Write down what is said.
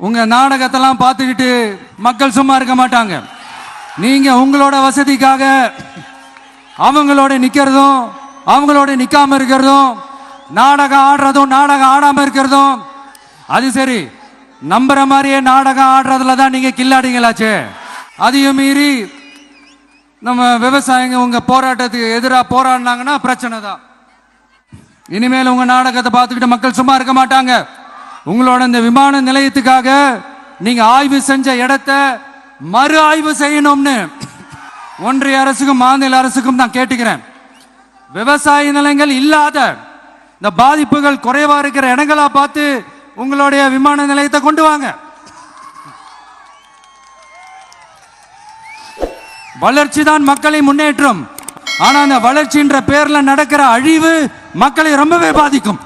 உங்க நாடகத்தெல்லாம் பார்த்துக்கிட்டு மக்கள் சும்மா இருக்க மாட்டாங்க. நீங்க உங்களோட வசதிக்காக அவங்களோட நிக்கிறதும் அவங்களோட நிக்காம இருக்கிறதும், நாடகம் ஆடுறதும் நாடகம் ஆடாம இருக்கிறதும். அது சரி, நம்புற மாதிரியே நாடகம் ஆடுறதுல தான் நீங்க கில்லாடிங்களாச்சே. அதையும் மீறி நம்ம விவசாயிங்க உங்க போராட்டத்துக்கு எதிராக போராடினாங்கன்னா பிரச்சனை தான். இனிமேல் உங்க நாடகத்தை பார்த்துக்கிட்டு மக்கள் சும்மா இருக்க மாட்டாங்க. உங்களோட இந்த விமான நிலையத்துக்காக நீங்க ஆய்வு செஞ்ச இடத்தை மறு ஆய்வு செய்யணும்னு ஒன்றிய அரசுக்கும் மாநில அரசுக்கும் நான் கேட்டுக்கிறேன். விவசாய நிலங்கள் இல்லாத இந்த பாதிப்புகள் குறைவா இருக்கிற இடங்களா பார்த்து உங்களுடைய விமான நிலையத்தை கொண்டு வாங்க. வளர்ச்சி தான் மக்களை முன்னேற்றம். ஆனா அந்த வளர்ச்சின்ற பேர்ல நடக்கிற அழிவு மக்களை ரொம்பவே பாதிக்கும்.